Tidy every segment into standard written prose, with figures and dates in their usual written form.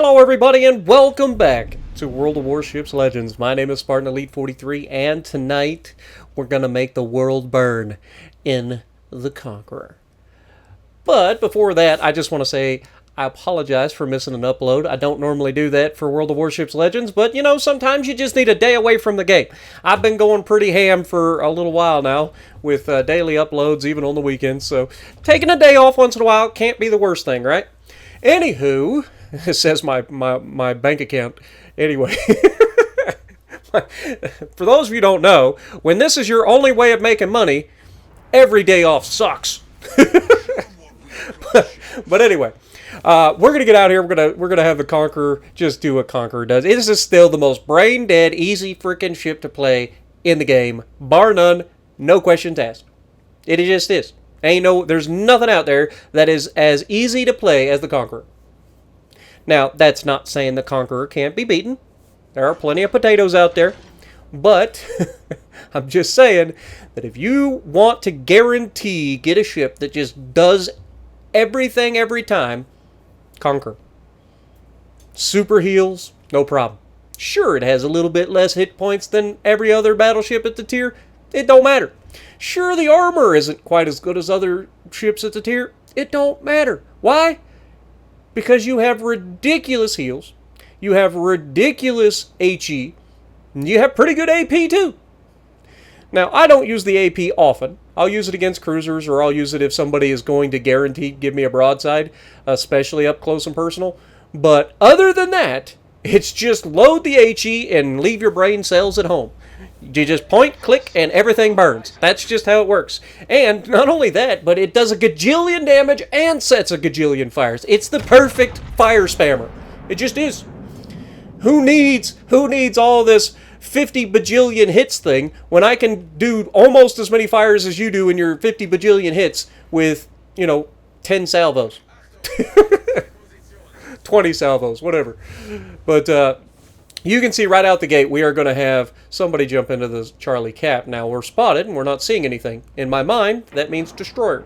Hello everybody and welcome back to World of Warships Legends. My name is Spartan Elite 43 and tonight we're going to make the world burn in the Conqueror. But before that, I just want to say I apologize for missing an upload. I don't normally do that for World of Warships Legends, but you know, sometimes you just need a day away from the game. I've been going pretty ham for a little while now with daily uploads, even on the weekends, so taking a day off once in a while can't be the worst thing, right? Anywho, it says my bank account. Anyway, for those of you who don't know, when this is your only way of making money, every day off sucks. but anyway, we're gonna get out here. We're gonna have the Conqueror just do what Conqueror does. This is still the most brain dead, easy freaking ship to play in the game, bar none, no questions asked. It just is. There's nothing out there that is as easy to play as the Conqueror. Now, that's not saying the Conqueror can't be beaten. There are plenty of potatoes out there. But I'm just saying that if you want to guarantee get a ship that just does everything every time, Conqueror. Super heals, no problem. Sure, it has a little bit less hit points than every other battleship at the tier. It don't matter. Sure, the armor isn't quite as good as other ships at the tier. It don't matter. Why? Because you have ridiculous heals, you have ridiculous HE, and you have pretty good AP too. Now, I don't use the AP often. I'll use it against cruisers, or I'll use it if somebody is going to guaranteed give me a broadside, especially up close and personal. But other than that, it's just load the HE and leave your brain cells at home. You just point, click, and everything burns. That's just how it works. And not only that, but it does a gajillion damage and sets a gajillion fires. It's the perfect fire spammer. It just is. Who needs all this 50 bajillion hits thing when I can do almost as many fires as you do in your 50 bajillion hits with, 10 salvos. 20 salvos, whatever. But, you can see right out the gate, we are going to have somebody jump into the Charlie Cap. Now, we're spotted, and we're not seeing anything. In my mind, that means destroyer.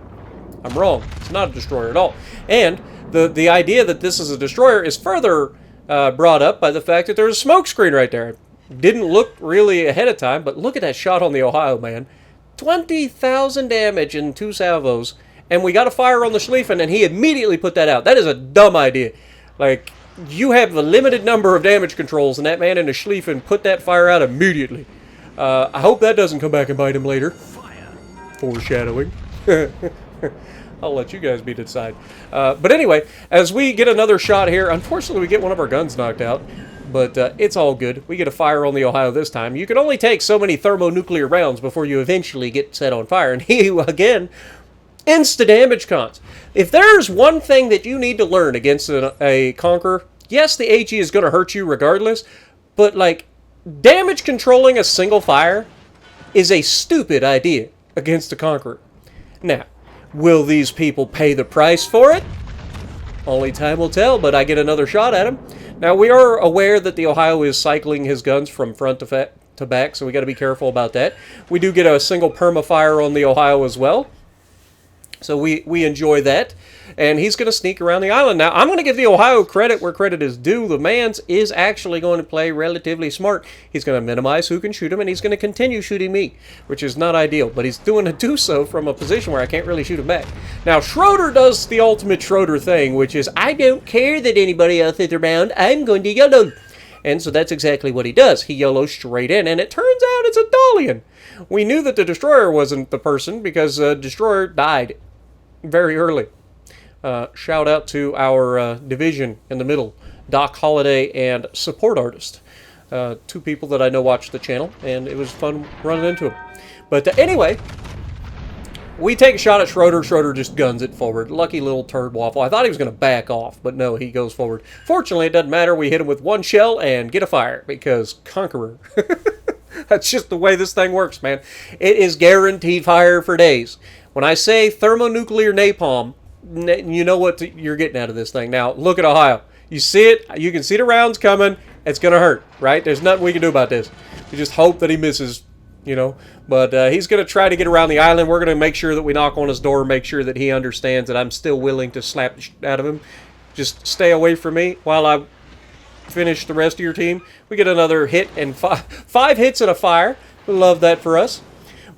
I'm wrong. It's not a destroyer at all. And the idea that this is a destroyer is further brought up by the fact that there's a smoke screen right there. Didn't look really ahead of time, but look at that shot on the Ohio, man. 20,000 damage in 2 salvos, and we got a fire on the Schlieffen, and he immediately put that out. That is a dumb idea. Like, you have a limited number of damage controls, and that man in a Schlieffen put that fire out immediately. I hope that doesn't come back and bite him later. Foreshadowing. I'll let you guys be decide. But anyway, as we get another shot here, unfortunately we get one of our guns knocked out, but it's all good. We get a fire on the Ohio this time. You can only take so many thermonuclear rounds before you eventually get set on fire, and he, again, insta-damage cons. If there's one thing that you need to learn against a Conqueror, yes, the HE is going to hurt you regardless, but, damage controlling a single fire is a stupid idea against a Conqueror. Now, will these people pay the price for it? Only time will tell, but I get another shot at him. Now, we are aware that the Ohio is cycling his guns from front to back, so we got to be careful about that. We do get a single perma-fire on the Ohio as well. So we enjoy that, and he's going to sneak around the island. Now, I'm going to give the Ohio credit where credit is due. The man's is actually going to play relatively smart. He's going to minimize who can shoot him, and he's going to continue shooting me, which is not ideal. But he's doing to do so from a position where I can't really shoot him back. Now, Schroeder does the ultimate Schroeder thing, which is, I don't care that anybody else is around. I'm going to YOLO. And so that's exactly what he does. He YOLOs straight in, and it turns out it's a Dalian. We knew that the Destroyer wasn't the person because Destroyer died very early. Shout out to our division in the middle, Doc Holiday and Support Artist. 2 people that I know watch the channel, and it was fun running into them. But anyway, we take a shot at Schroeder. Schroeder just guns it forward. Lucky little turd waffle. I thought he was going to back off, but no, he goes forward. Fortunately, it doesn't matter. We hit him with 1 shell and get a fire, because Conqueror. That's just the way this thing works, man. It is guaranteed fire for days. When I say thermonuclear napalm, you know what you're getting out of this thing. Now, look at Ohio. You see it. You can see the rounds coming. It's going to hurt, right? There's nothing we can do about this. We just hope that he misses, But he's going to try to get around the island. We're going to make sure that we knock on his door, make sure that he understands that I'm still willing to slap the shit out of him. Just stay away from me while I finish the rest of your team. We get another hit and five hits and a fire. Love that for us.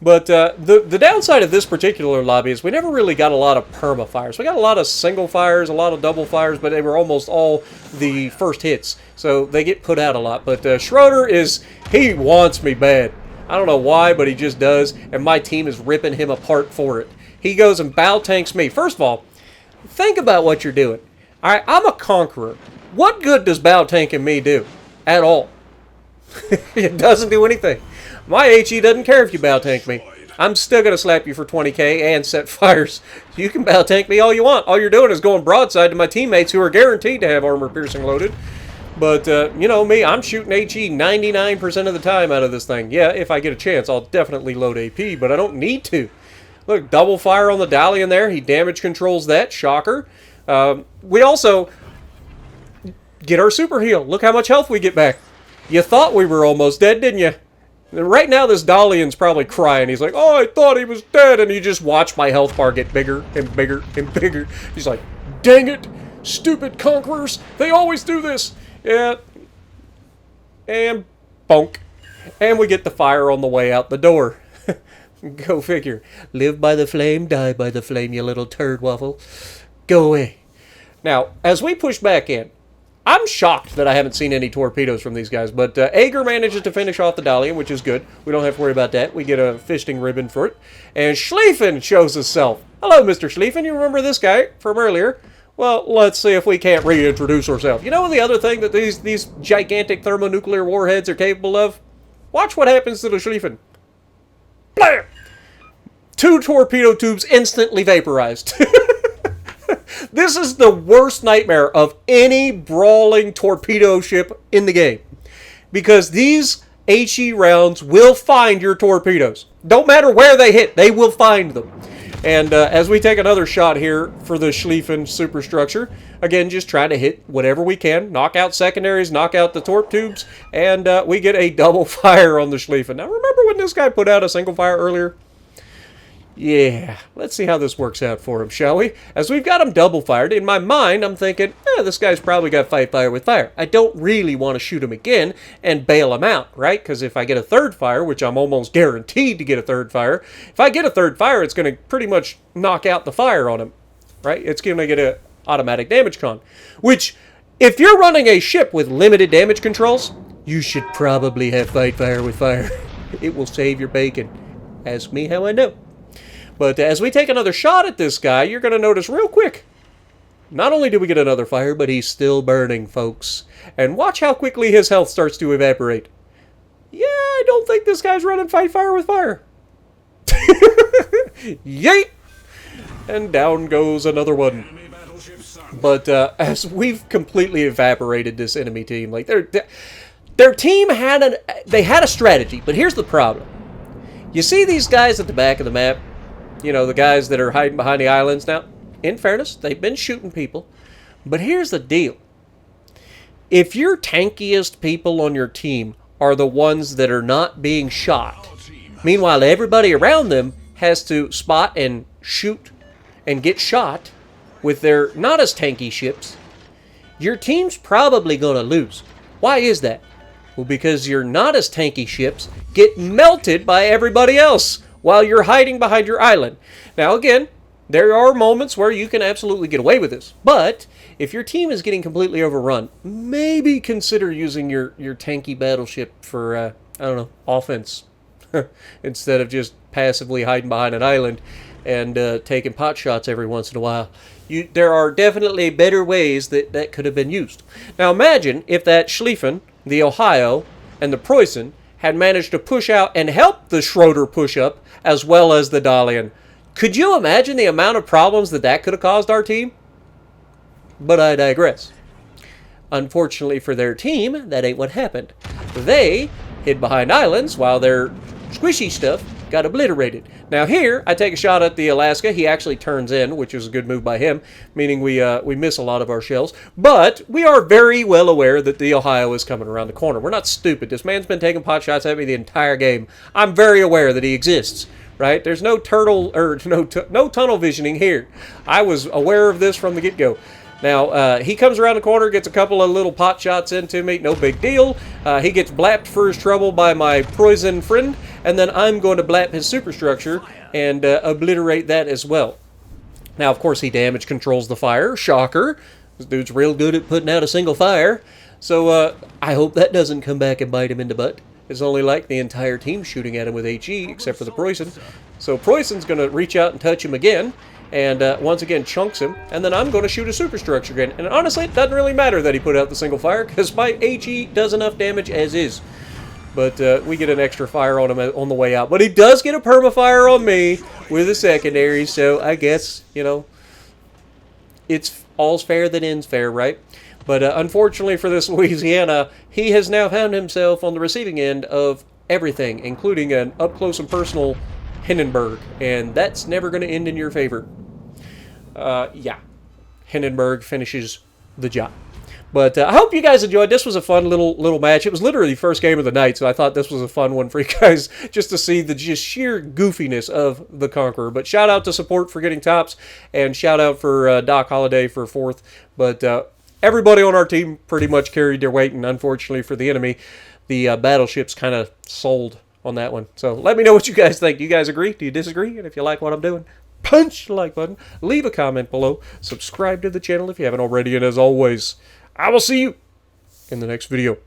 But the downside of this particular lobby is we never really got a lot of perma fires. We got a lot of single fires, a lot of double fires, but they were almost all the first hits. So they get put out a lot. But Schroeder he wants me bad. I don't know why, but he just does. And my team is ripping him apart for it. He goes and bow tanks me. First of all, think about what you're doing. All right, I'm a conqueror. What good does bow tanking me do? At all. It doesn't do anything. My HE doesn't care if you bow tank me. I'm still going to slap you for 20k and set fires. You can bow tank me all you want. All you're doing is going broadside to my teammates who are guaranteed to have armor piercing loaded. But, you know me, I'm shooting HE 99% of the time out of this thing. Yeah, if I get a chance, I'll definitely load AP, but I don't need to. Look, double fire on the Dalian there. He damage controls that. Shocker. We also get our super heal. Look how much health we get back. You thought we were almost dead, didn't you? Right now, this Dalian's probably crying. He's like, oh, I thought he was dead. And you just watch my health bar get bigger and bigger and bigger. He's like, dang it, stupid conquerors. They always do this. Yeah. And bonk. And we get the fire on the way out the door. Go figure. Live by the flame, die by the flame, you little turd waffle. Go away. Now, as we push back in, I'm shocked that I haven't seen any torpedoes from these guys, but Ager manages to finish off the Dalian, which is good. We don't have to worry about that. We get a fisting ribbon for it. And Schlieffen shows himself. Hello, Mr. Schlieffen. You remember this guy from earlier? Well, let's see if we can't reintroduce ourselves. You know the other thing that these gigantic thermonuclear warheads are capable of? Watch what happens to the Schlieffen. Blam! 2 torpedo tubes instantly vaporized. This is the worst nightmare of any brawling torpedo ship in the game. Because these HE rounds will find your torpedoes. Don't matter where they hit, they will find them. And as we take another shot here for the Schlieffen superstructure, again, just try to hit whatever we can. Knock out secondaries, knock out the torp tubes, and we get a double fire on the Schlieffen. Now, remember when this guy put out a single fire earlier? Yeah, let's see how this works out for him, shall we? As we've got him double fired, in my mind, I'm thinking, this guy's probably got fight fire with fire. I don't really want to shoot him again and bail him out, right? Because if I get a third fire, which I'm almost guaranteed to get a third fire, if I get a third fire, it's going to pretty much knock out the fire on him, right? It's going to get an automatic damage con, which, if you're running a ship with limited damage controls, you should probably have fight fire with fire. It will save your bacon. Ask me how I know. But as we take another shot at this guy, you're going to notice real quick, not only do we get another fire, but he's still burning, folks. And watch how quickly his health starts to evaporate. Yeah, I don't think this guy's running fight fire with fire. Yeet! And down goes another one. But as we've completely evaporated this enemy team, like their team had a strategy, but here's the problem. You see these guys at the back of the map? You know, the guys that are hiding behind the islands now. In fairness, they've been shooting people. But here's the deal. If your tankiest people on your team are the ones that are not being shot, meanwhile everybody around them has to spot and shoot and get shot with their not as tanky ships, your team's probably going to lose. Why is that? Well, because your not as tanky ships get melted by everybody else while you're hiding behind your island. Now, again, there are moments where you can absolutely get away with this. But if your team is getting completely overrun, maybe consider using your tanky battleship for, I don't know, offense. Instead of just passively hiding behind an island and taking pot shots every once in a while. There are definitely better ways that could have been used. Now, imagine if that Schlieffen, the Ohio, and the Preußen had managed to push out and help the Schroeder push up, as well as the Dalian. Could you imagine the amount of problems that could have caused our team? But I digress. Unfortunately for their team, that ain't what happened. They hid behind islands while their squishy stuff got obliterated. Now here, I take a shot at the Alaska. He actually turns in, which was a good move by him, meaning we miss a lot of our shells. But we are very well aware that the Ohio is coming around the corner. We're not stupid. This man's been taking pot shots at me the entire game. I'm very aware that he exists, right? There's no no tunnel visioning here. I was aware of this from the get-go. Now, he comes around the corner, gets a couple of little pot shots into me, no big deal. He gets blapped for his trouble by my poison friend, and then I'm going to blap his superstructure and obliterate that as well. Now, of course, he damage controls the fire. Shocker. This dude's real good at putting out a single fire. So, I hope that doesn't come back and bite him in the butt. It's only like the entire team shooting at him with HE, except for the Preußen. So Preußen's going to reach out and touch him again, and once again chunks him, and then I'm going to shoot a superstructure again. And honestly, it doesn't really matter that he put out the single fire, because my HE does enough damage as is. But we get an extra fire on him on the way out. But he does get a permafire on me with a secondary, so I guess, you know, it's all's fair that ends fair, right? But unfortunately for this Louisiana, he has now found himself on the receiving end of everything, including an up-close and personal Hindenburg, and that's never going to end in your favor. Yeah, Hindenburg finishes the job. But I hope you guys enjoyed. This was a fun little match. It was literally the first game of the night, so I thought this was a fun one for you guys just to see the just sheer goofiness of the Conqueror. But shout out to Support for getting tops, and shout out for Doc Holliday for 4th. But everybody on our team pretty much carried their weight, and unfortunately for the enemy, the battleships kind of sold on that one. So let me know what you guys think. Do you guys agree? Do you disagree? And if you like what I'm doing, punch the like button, leave a comment below, subscribe to the channel if you haven't already, and as always, I will see you in the next video.